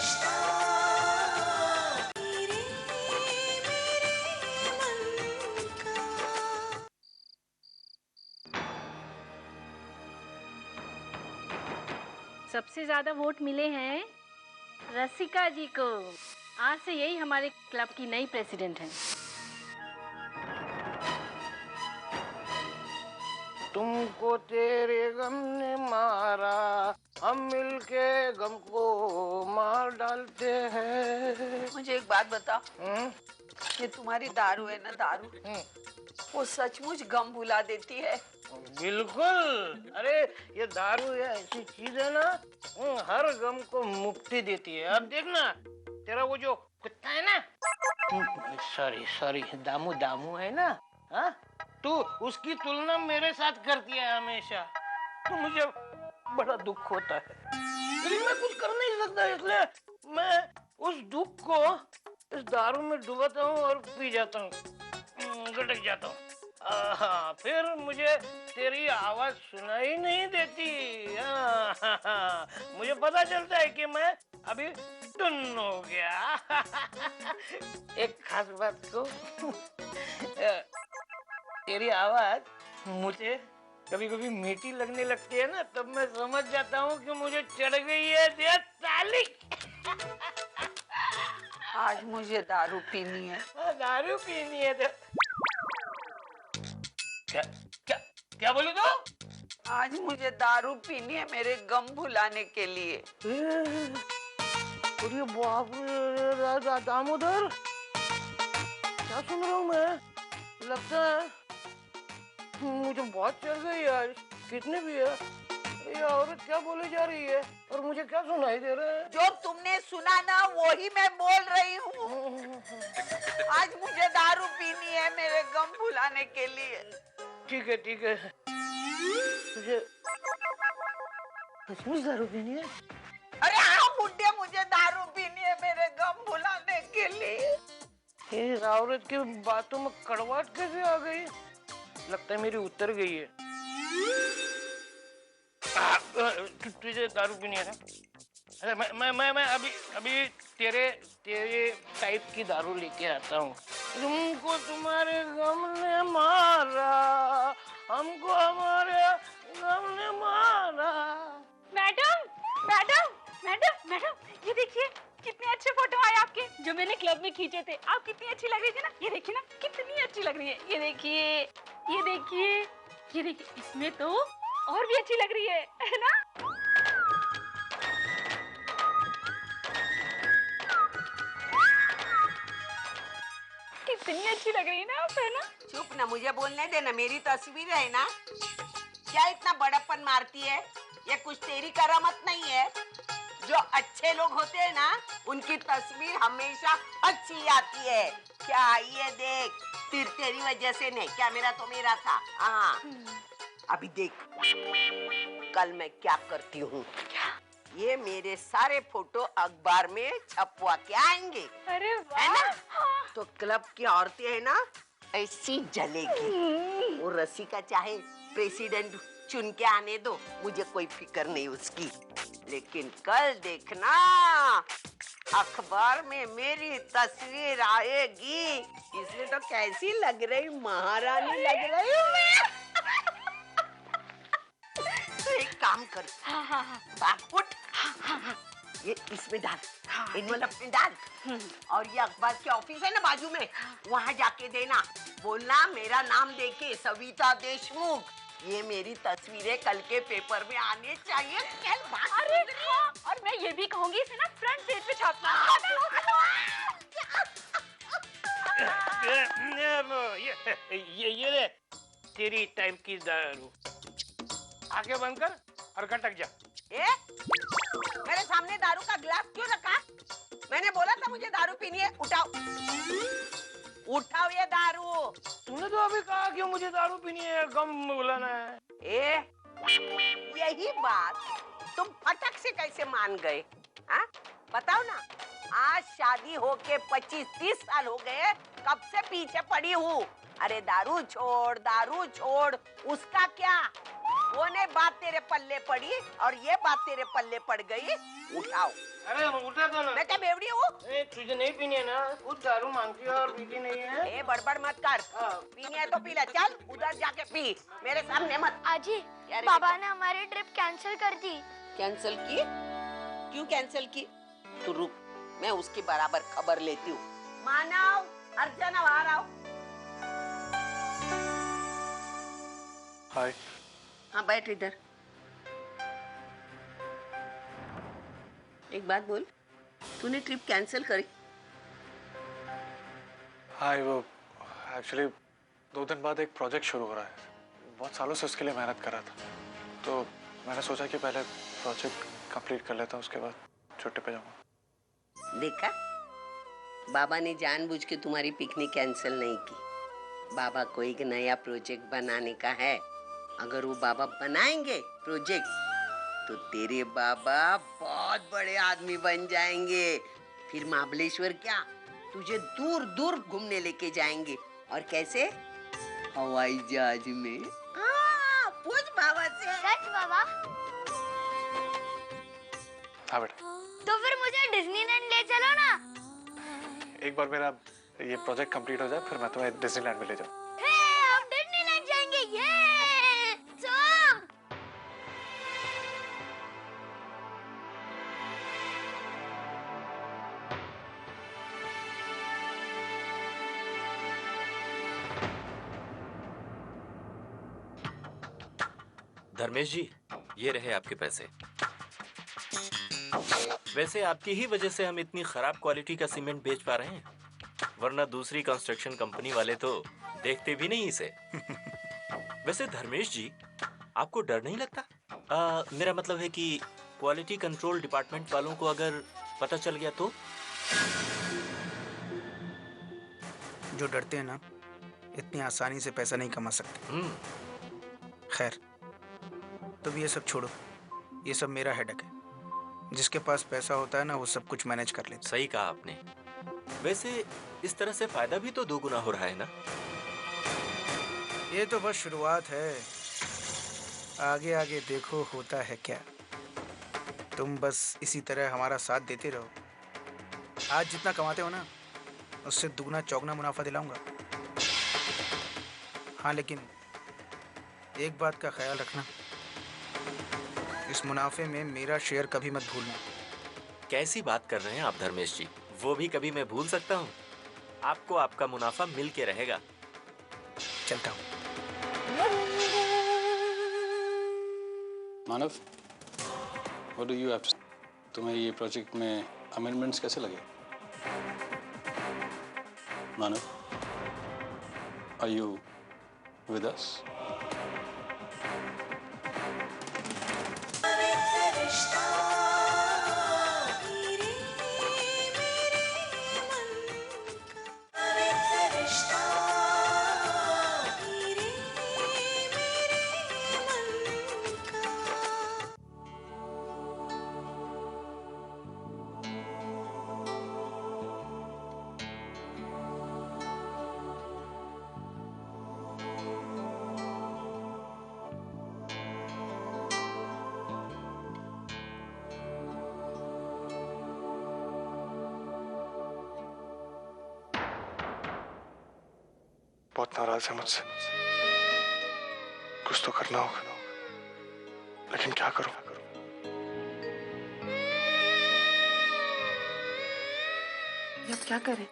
रिश्ता मेरे मन का। सबसे ज्यादा वोट मिले हैं रसिका जी को। आज से यही हमारे क्लब की नई प्रेसिडेंट हैं। तुमको तेरे गम ने मारा, हम मिलके गम को मार डालते हैं। मुझे एक बात बता, ये तुम्हारी दारू है ना, दारू वो सचमुच गम भुला देती है? बिल्कुल। अरे ये दारू ये ऐसी चीज है ना, हर गम को मुक्ति देती है। अब देखना, तेरा वो जो कुत्ता है ना, सॉरी सॉरी, दामू दामू है ना, हाँ, तू उसकी तुलना मेरे साथ करती है हमेशा, तो मुझे बड़ा दुख होता है, लेकिन मैं कुछ कर नहीं सकता, इसलिए मैं उस दुख को इस दारू में डुबाता हूँ और पी जाता हूँ, गटक जाता हूँ। फिर मुझे तेरी आवाज सुनाई नहीं देती। मुझे पता चलता है कि मैं अभी टुन्न हो गया। एक खास बात को, तेरी आवाज मुझे कभी कभी मीठी लगने लगती है ना, तब मैं समझ जाता हूँ कि मुझे चढ़ गई है देर साली। आज मुझे दारू पीनी है। दारू पीनी है तो क्या क्या क्या बोली तू? आज मुझे दारू पीनी है मेरे गम भुलाने के लिए। अरे बाप रे दामोदर, क्या सुन रहा हूँ मैं? लगता है मुझे बहुत चढ़ गई आज। कितने भी है ये औरत, क्या बोली जा रही है और मुझे क्या सुनाई दे रहा है? जो तुमने सुना ना वही मैं बोल रही हूँ। आज मुझे दारू पीनी है मेरे गम भुलाने के लिए। ठीक है ठीक है, तुझे सचमुच दारू पीनी है? अरे हाँ बुड्ढे, मुझे दारू पीनी है मेरे गम भुलाने के लिए। ये औरत की बातों में कड़वाहट कैसे आ गई? लगता है मेरी उतर गई है। तुझे दारू पीनी है ना? अरे मैं अभी तेरे टाइप की दारू लेके आता हूँ। तुमको तुम्हारे गम ने मारा, हमको हमारे गम ने मारा। मैडम मैडम मैडम मैडम, ये देखिए कितने अच्छे फोटो आए आपके, जो मैंने क्लब में खींचे थे। आप कितनी अच्छी लग रही थी ना, ये देखिए ना कितनी अच्छी लग रही है। ये देखिए ये देखिए ये देखिए, इसमें तो और भी अच्छी लग रही है ना? कितनी अच्छी लग रही है ना आप, है ना? चुप ना, मुझे बोलने देना। मेरी तस्वीर है ना, क्या इतना बड़प्पन मारती है? ये कुछ तेरी करामत नहीं है। जो अच्छे लोग होते हैं ना, उनकी तस्वीर हमेशा अच्छी आती है। क्या ये देख, तेरी वजह से नहीं, क्या मेरा तो मेरा था। हाँ अभी देख कल मैं क्या करती हूँ। ये मेरे सारे फोटो अखबार में छपवा के आएंगे। अरे वाह, है ना? तो क्लब की औरतें है ना ऐसी जलेगी। वो रसिका चाहे प्रेसिडेंट चुन के आने दो, मुझे कोई फिक्र नहीं उसकी, लेकिन कल देखना अखबार में मेरी तस्वीर आएगी। इसमें तो कैसी लग रही, महारानी लग रही हूँ मैं। तो एक काम कर, बाप उठ, ये इसमें डाल, एनवलप में डाल, और ये अखबार के ऑफिस है ना बाजू में, वहाँ जाके देना। बोलना मेरा नाम देके सविता देशमुख, ये मेरी तस्वीरें कल के पेपर में आने चाहिए। अरे हाँ, और मैं ये भी कहूँगी इसे ना फ्रंट पेज पे छापना। ये ले तेरी टाइप की दारू, आंखें बंद कर और गटक जा। मेरे सामने दारू का गिलास क्यों रखा? मैंने बोला था मुझे दारू पीनी है। उठाओ उठाओ ये दारू। तूने तो अभी कहा कि मुझे दारू पीनी है, गम भुलाना है। यही बात तुम फटक से कैसे मान गए? हाँ बताओ ना, आज शादी होके 25-30 साल हो गए, कब से पीछे पड़ी हूँ। अरे दारू छोड़, उसका क्या? वो नहीं बात तेरे पल्ले पड़ी और ये बात तेरे पल्ले पड़ गई। उठाओ। अरे उठा दो ना। मैं क्या बेवड़ी हूँ? तुझे नहीं पीनी है ना? खुद दारू मांगती है और पीती नहीं है। ए बड़बड़ मत कर। पीनी है तो पी ले, चल उधर जाके पी, मेरे सामने मत। आजी, क्या रे बाबा ने हमारी ट्रिप कैंसिल कर दी। कैंसिल की? क्यों कैंसिल की? तू रुक, मैं उसकी बराबर खबर लेती हूँ। मानव, अर्चना बाहर आओ। हाय। हाँ बैठ इधर। एक बात बोल, तूने ट्रिप कैंसिल करी? हाय, वो एक्चुअली 2 दिन बाद एक प्रोजेक्ट शुरू हो रहा है। बहुत सालों से उसके लिए मेहनत कर रहा था, तो मैंने सोचा कि पहले प्रोजेक्ट कंप्लीट कर लेता हूँ, उसके बाद छुट्टी पे जाऊँगा। देखा, बाबा ने जानबूझ के तुम्हारी पिकनिक कैंसिल नहीं की। बाबा को एक नया प्रोजेक्ट बनाने का है। अगर वो बाबा बनाएंगे प्रोजेक्ट तो तेरे बाबा बहुत बड़े आदमी बन जाएंगे। फिर महाबलेश्वर क्या, तुझे दूर दूर घूमने लेके जाएंगे। और कैसे? हवाई जहाज में। पूछ बाबा से। सच बाबा? हाँ बेटा। तो फिर मुझे डिज्नीलैंड ले चलो ना। एक बार मेरा ये प्रोजेक्ट कंप्लीट हो जाए, फिर मैं तुम्हें डिज्नीलैंड में ले जाऊँ। हम डिज्नीलैंड जाएंगे। ये चल। धर्मेश जी, ये रहे आपके पैसे। वैसे आपकी ही वजह से हम इतनी खराब क्वालिटी का सीमेंट बेच पा रहे हैं, वरना दूसरी कंस्ट्रक्शन कंपनी वाले तो देखते भी नहीं इसे। वैसे धर्मेश जी, आपको डर नहीं लगता? मेरा मतलब है कि क्वालिटी कंट्रोल डिपार्टमेंट वालों को अगर पता चल गया तो? जो डरते हैं ना, इतनी आसानी से पैसा नहीं कमा सकते। खैर, तो भी ये सब छोड़ो, ये सब मेरा हेडेक है। जिसके पास पैसा होता है ना, वो सब कुछ मैनेज कर लेता है। सही कहा आपने। वैसे इस तरह से फायदा भी तो 2 गुना हो रहा है ना? ये तो बस शुरुआत है, आगे आगे देखो होता है क्या। तुम बस इसी तरह हमारा साथ देते रहो। आज जितना कमाते हो ना, उससे दुगना चौगुना मुनाफा दिलाऊंगा। हाँ, लेकिन एक बात का ख्याल रखना, इस मुनाफे में मेरा शेयर कभी मत भूलना। कैसी बात कर रहे हैं आप धर्मेश जी? वो भी कभी मैं भूल सकता हूँ? आपको आपका मुनाफा मिल के रहेगा। चलता हूँ। मानव, what do you have to say? तुम्हें ये प्रोजेक्ट में अमेंडमेंट्स कैसे लगे? Manav, are you with us? बहुत नाराज है मुझसे। कुछ तो करना होगा, लेकिन क्या करूं? अब क्या करें?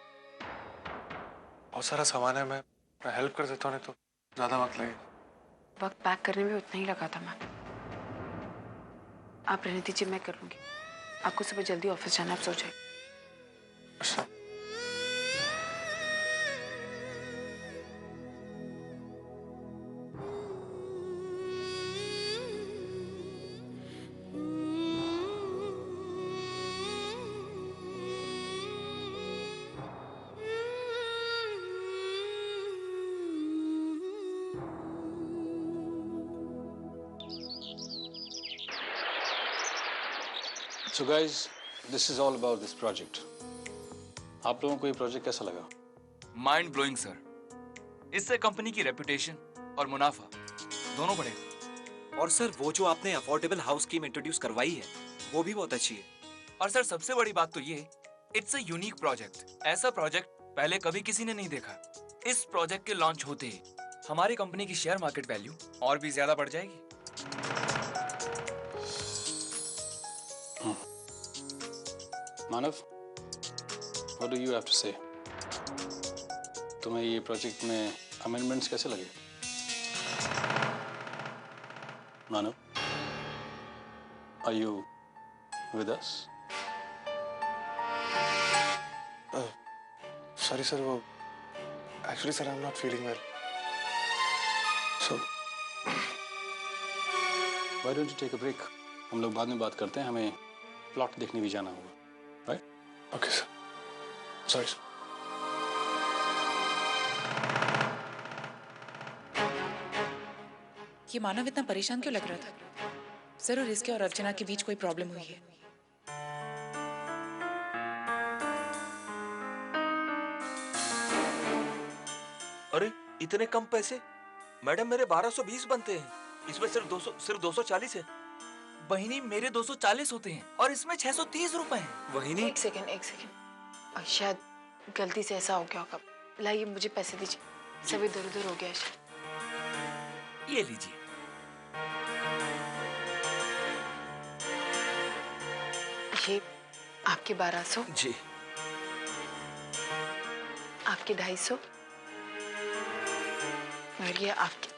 बहुत सारा सामान है, मैं हेल्प कर देता हूँ, नहीं तो ज्यादा वक्त लगे। वक्त पैक करने में उतना ही लगा था मैम। आप रहने दीजिए, मैं कर लूंगी। आपको सुबह जल्दी ऑफिस जाना, आप सो जाइए। अच्छा। So guys, this is all about this project. आप लोगों को ये प्रोजेक्ट कैसा लगा? Mind blowing sir. इससे कंपनी की रेपुटेशन और मुनाफा दोनों बढ़ेगा। और सर वो जो आपने अफोर्डेबल हाउस स्कीम इंट्रोड्यूस करवाई है वो भी बहुत अच्छी है। और सर सबसे बड़ी बात तो ये, इट्स अ यूनिक प्रोजेक्ट। ऐसा प्रोजेक्ट पहले कभी किसी ने नहीं देखा। इस प्रोजेक्ट के लॉन्च होते ही हमारी कंपनी की शेयर मार्केट वैल्यू और भी ज्यादा बढ़ जाएगी। मानव, what do you have to say? तुम्हें ये प्रोजेक्ट में अमेंडमेंट्स कैसे लगे? Manav, are you with us? Sorry sir, वो actually sir I am not feeling well, so Why don't you take a break? हम लोग बाद में बात करते हैं, हमें प्लॉट देखने भी जाना होगा, right? Okay sir, sorry sir. ये मानव इतना परेशान क्यों लग रहा था? जरूर इसके और अर्चना के बीच कोई प्रॉब्लम हुई है। अरे इतने कम पैसे? मैडम मेरे 1220 बनते हैं, इसमें सिर्फ 240 है। वहीनी मेरे 240 होते हैं और इसमें 630 रुपए हैं। वहीनी एक सेकंड, शायद गलती से ऐसा हो गया होगा। लाइए मुझे पैसे दीजिए, सब इधर उधर हो गया शायद। ये लीजिए। ये आपके 1200, जी आपके 250 और ये आपके।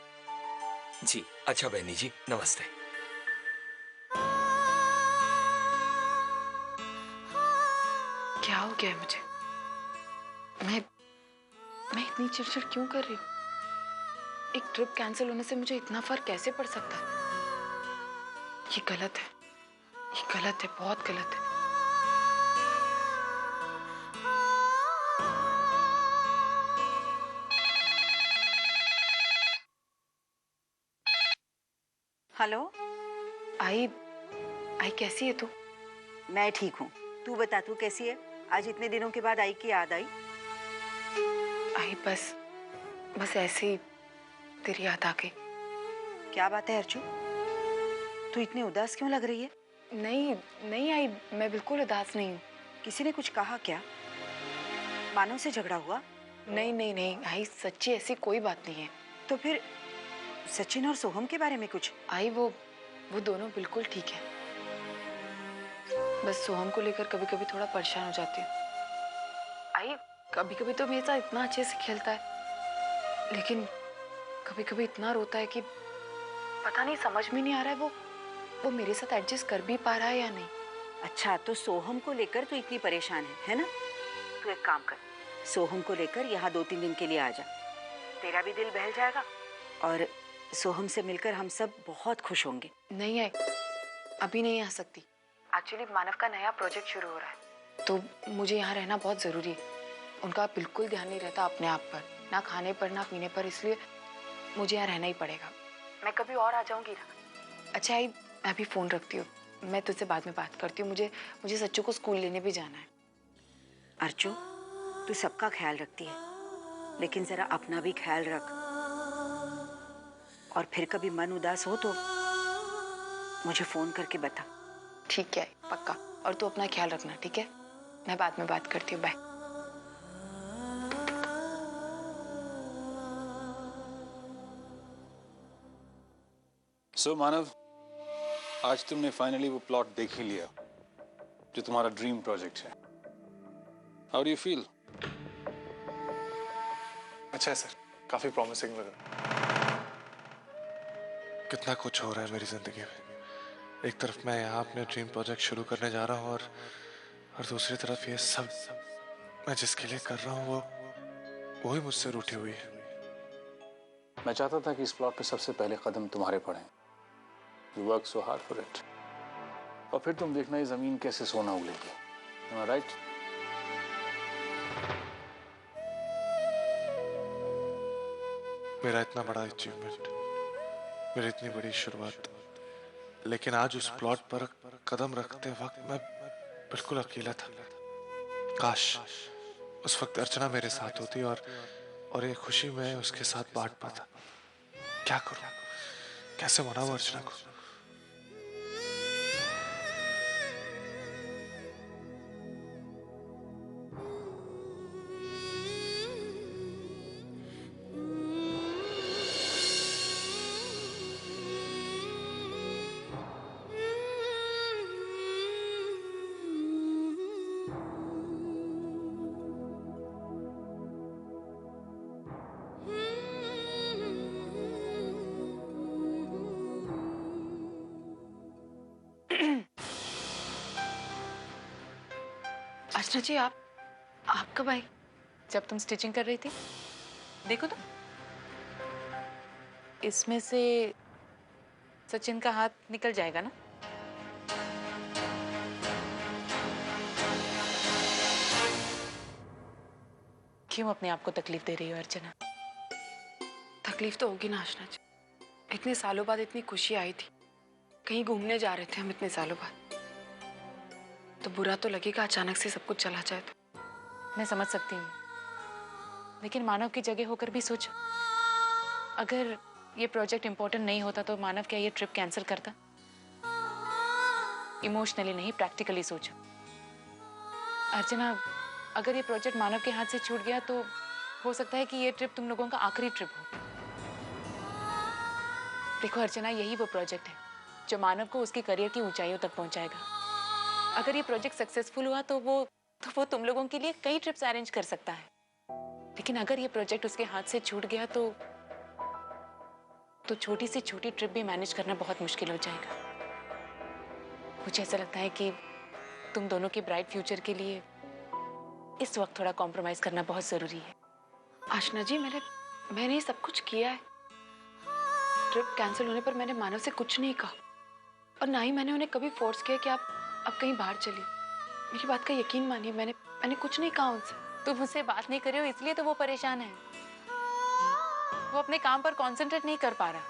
जी अच्छा बहनी जी, नमस्ते। क्या हो गया है मुझे? मैं इतनी चिड़चिड़ क्यों कर रही हूँ? एक ट्रिप कैंसिल होने से मुझे इतना फर्क कैसे पड़ सकता है? ये गलत है, ये गलत है, बहुत गलत है। हेलो। आई कैसी है तू? मैं ठीक हूँ, तू बता, तू कैसी है? आज इतने दिनों के बाद आई की याद आई? आई बस ऐसे ही तेरी याद आ गई। क्या बात है अर्जु, तू इतनी उदास क्यों लग रही है? नहीं आई, मैं बिल्कुल उदास नहीं हूँ। किसी ने कुछ कहा क्या? मानव से झगड़ा हुआ? नहीं आई, सच्ची ऐसी कोई बात नहीं है। तो फिर सचिन और सोहम के बारे में कुछ? आई वो दोनों बिल्कुल ठीक है। बस सोहम को लेकर कभी कभी थोड़ा परेशान हो जाती हूँ। आई कभी कभी तो मेरे साथ इतना अच्छे से खेलता है, लेकिन कभी कभी इतना रोता है कि पता नहीं, समझ में नहीं आ रहा है वो मेरे साथ एडजस्ट कर भी पा रहा है या नहीं। अच्छा, तो सोहम को लेकर तू इतनी परेशान है ना? तू एक काम कर, सोहम को लेकर यहाँ 2-3 दिन के लिए आ जा, तेरा भी दिल बहल जाएगा और सोहम से मिलकर हम सब बहुत खुश होंगे। नहीं आई, अभी नहीं आ सकती। एक्चुअली मानव का नया प्रोजेक्ट शुरू हो रहा है, तो मुझे यहाँ रहना बहुत ज़रूरी है। उनका बिल्कुल ध्यान नहीं रहता अपने आप पर, ना खाने पर ना पीने पर, इसलिए मुझे यहाँ रहना ही पड़ेगा। मैं कभी और आ जाऊँगी ना। अच्छा आई, मैं अभी फ़ोन रखती हूँ, मैं तुझसे बाद में बात करती हूँ। मुझे सच्चू को स्कूल लेने भी जाना है। अर्जु, तू सबका ख्याल रखती है, लेकिन ज़रा अपना भी ख्याल रख, और फिर कभी मन उदास हो तो मुझे फ़ोन करके बता। ठीक है पक्का, और तू अपना ख्याल रखना, ठीक है? मैं बाद में बात करती हूँ, बाय। सो मानव, आज तुमने फाइनली वो प्लॉट देख ही लिया जो तुम्हारा ड्रीम प्रोजेक्ट है। How do you feel? अच्छा है सर, काफी प्रॉमिसिंग लग रहा है। कितना कुछ हो रहा है मेरी जिंदगी में। एक तरफ मैं यहाँ अपने ड्रीम प्रोजेक्ट शुरू करने जा रहा हूँ और दूसरी तरफ ये सब मैं जिसके लिए कर रहा हूँ वो ही मुझसे रूठी हुई है। मैं चाहता था कि इस प्लॉट पे सबसे पहले कदम तुम्हारे पड़े। You work so hard for it. और फिर तुम देखना ये जमीन कैसे सोना उगलेगी। Am I right? मेरा इतना बड़ा अचीवमेंट, मेरी इतनी बड़ी शुरुआत, लेकिन आज उस प्लॉट पर कदम रखते वक्त मैं बिल्कुल अकेला था। काश उस वक्त अर्चना मेरे साथ होती और ये खुशी मैं उसके साथ बांट पाता। क्या करूं कैसे मनाऊं अर्चना को? अर्चना जी, आप कब आए? जब तुम स्टिचिंग कर रही थी। देखो तो, इसमें से सचिन का हाथ निकल जाएगा ना। क्यों अपने आप को तकलीफ दे रही हो अर्चना? तकलीफ तो होगी ना अर्चना जी। इतने सालों बाद इतनी खुशी आई थी, कहीं घूमने जा रहे थे हम इतने सालों बाद, तो बुरा तो लगेगा अचानक से सब कुछ चला जाए तो। मैं समझ सकती हूँ, लेकिन मानव की जगह होकर भी सोचो, अगर ये प्रोजेक्ट इम्पोर्टेंट नहीं होता तो मानव क्या ये ट्रिप कैंसिल करता? इमोशनली नहीं, प्रैक्टिकली सोचो। अर्चना, अगर ये प्रोजेक्ट मानव के हाथ से छूट गया तो हो सकता है कि ये ट्रिप तुम लोगों का आखिरी ट्रिप हो। देखो अर्चना, यही वो प्रोजेक्ट है जो मानव को उसके करियर की ऊंचाइयों तक पहुंचाएगा। अगर ये प्रोजेक्ट सक्सेसफुल हुआ तो वो तुम लोगों के लिए कई ट्रिप्स अरेंज कर सकता है, लेकिन अगर ये प्रोजेक्ट उसके हाथ से छूट गया तो छोटी से छोटी ट्रिप भी मैनेज करना बहुत मुश्किल हो जाएगा। मुझे ऐसा लगता है कि तुम दोनों के ब्राइट फ्यूचर के लिए इस वक्त थोड़ा कॉम्प्रोमाइज करना बहुत जरूरी है। आशना जी, मैंने ये सब कुछ किया है। ट्रिप कैंसिल होने पर मैंने मानव से कुछ नहीं कहा, और ना ही मैंने उन्हें कभी फोर्स किया कि आप अब कहीं बाहर चलिए। मेरी बात का यकीन मानिए, मैंने कुछ नहीं कहा उनसे। तुम मुझसे बात नहीं कर रहे हो इसलिए तो वो परेशान है। वो अपने काम पर कंसंट्रेट नहीं कर पा रहा,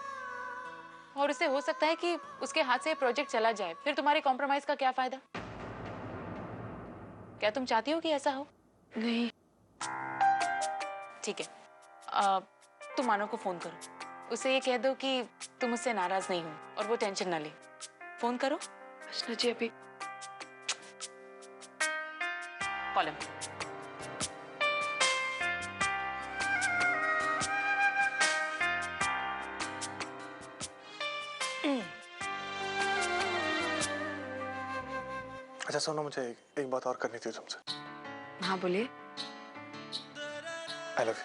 और उसे हो सकता है कि उसके हाथ से प्रोजेक्ट चला जाए, फिर तुम्हारे कॉम्प्रोमाइज का क्या फायदा? क्या तुम चाहती हो कि ऐसा हो? नहीं। ठीक है, तुम मानव को फोन करो, उसे ये कह दो कि तुम मुझसे नाराज नहीं हो और वो टेंशन ना ले। फोन करो। आशना जी, अभी कॉलम। अच्छा सुनो, मुझे एक बात और करनी थी तुमसे। हाँ बोलिए। I love you.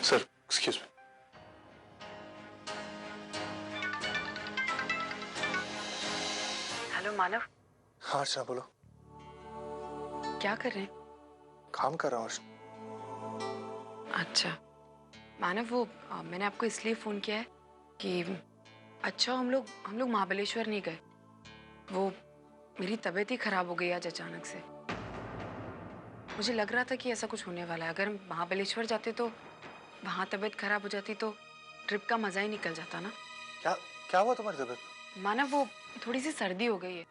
Sir, excuse me. Hello Manav. हाँ अर्चना, बोलो। क्या कर रहे हैं? काम कर रहा हूँ। अच्छा मानव, वो मैंने आपको इसलिए फोन किया है कि अच्छा हम लोग महाबलेश्वर नहीं गए। वो मेरी तबीयत ही खराब हो गई आज अचानक से। मुझे लग रहा था कि ऐसा कुछ होने वाला है। अगर हम महाबलेश्वर जाते तो वहाँ तबीयत खराब हो जाती तो ट्रिप का मजा ही निकल जाता ना। क्या हुआ तुम्हारी तबीयत? मानव, वो थोड़ी सी सर्दी हो गई है,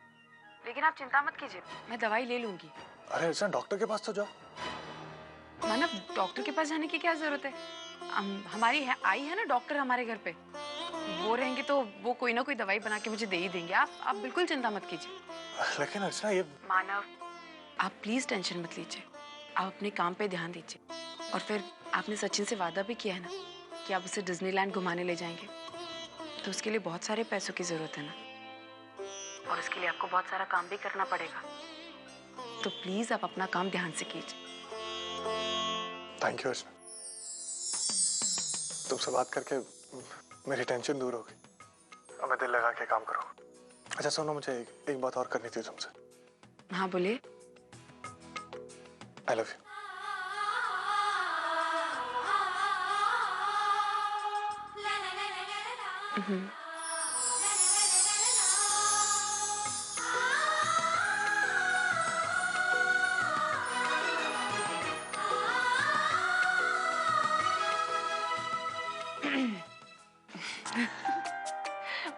लेकिन आप चिंता मत कीजिए, मैं दवाई ले लूंगी। अरे अर्चना, डॉक्टर के पास तो जाओ। मानव, डॉक्टर के पास जाने की क्या जरूरत है? हमारी आई है ना डॉक्टर हमारे घर पे, वो रहेंगे तो वो कोई ना कोई दवाई बना के मुझे दे ही देंगे। आप बिल्कुल चिंता मत कीजिए। लेकिन अर्चना, ये मानव, आप प्लीज टेंशन मत लीजिए, आप अपने काम पे ध्यान दीजिए। और फिर आपने सचिन से वादा भी किया है ना कि आप उसे डिज्नीलैंड घुमाने ले जाएंगे, तो उसके लिए बहुत सारे पैसों की जरूरत है ना, और उसके लिए आपको बहुत सारा काम भी करना पड़ेगा। तो प्लीज आप अपना काम ध्यान से कीजिए। थैंक यू अर्चना, तुमसे बात करके मेरी टेंशन दूर हो गई। अब मैं दिल लगा के काम करूँगा। अच्छा सुनो, मुझे एक बात और करनी थी तुमसे। हाँ बोलिए। I love you.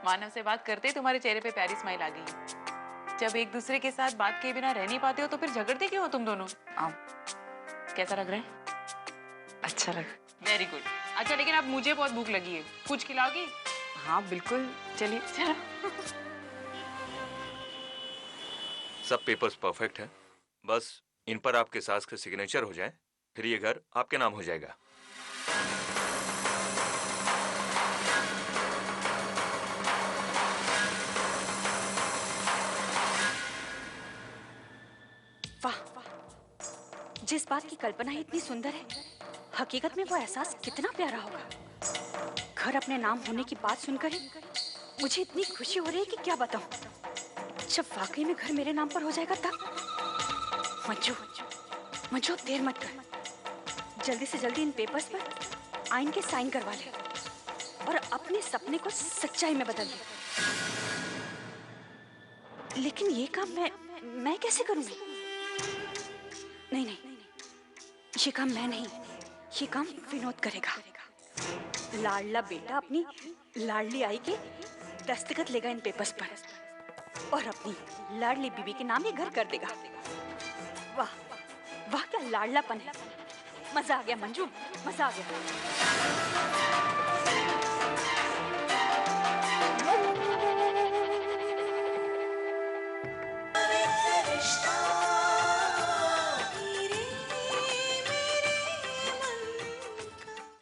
मानव से बात करते ही तुम्हारे चेहरे पे प्यारी स्माइल आ गई। जब एक दूसरे के साथ बात किए बिना रह नहीं पाते हो तो फिर झगड़ते क्यों हो तुम दोनों? कैसा लग रहा है? अच्छा लग। Very good. अच्छा लेकिन अब मुझे बहुत भूख लगी है, कुछ खिलाओगी? हाँ बिल्कुल, चलिए। चलो। सब पेपर्स परफेक्ट है, बस इन पर आपके सास के सिग्नेचर हो जाए, फिर ये घर आपके नाम हो जाएगा। वाह, जिस बात की कल्पना ही इतनी सुंदर है, हकीकत में वो एहसास कितना प्यारा होगा। घर अपने नाम होने की बात सुनकर ही मुझे इतनी खुशी हो रही है कि क्या बताऊं। जब वाकई में घर मेरे नाम पर हो जाएगा तब। मंजू, मंजू अब देर मत कर, जल्दी से जल्दी इन पेपर्स पर आइन के साइन करवा ले और अपने सपने को सच्चाई में बदल दे। लेकिन ये काम मैं कैसे करूंगी? नहीं, ये काम मैं नहीं, ये काम विनोद करेगा। लाडला बेटा अपनी लाडली आई के दस्तखत लेगा इन पेपर्स पर और अपनी लाडली बीबी के नाम ये घर कर देगा। वाह वाह, क्या लाडलापन है। मजा आ गया मंजू, मजा आ गया।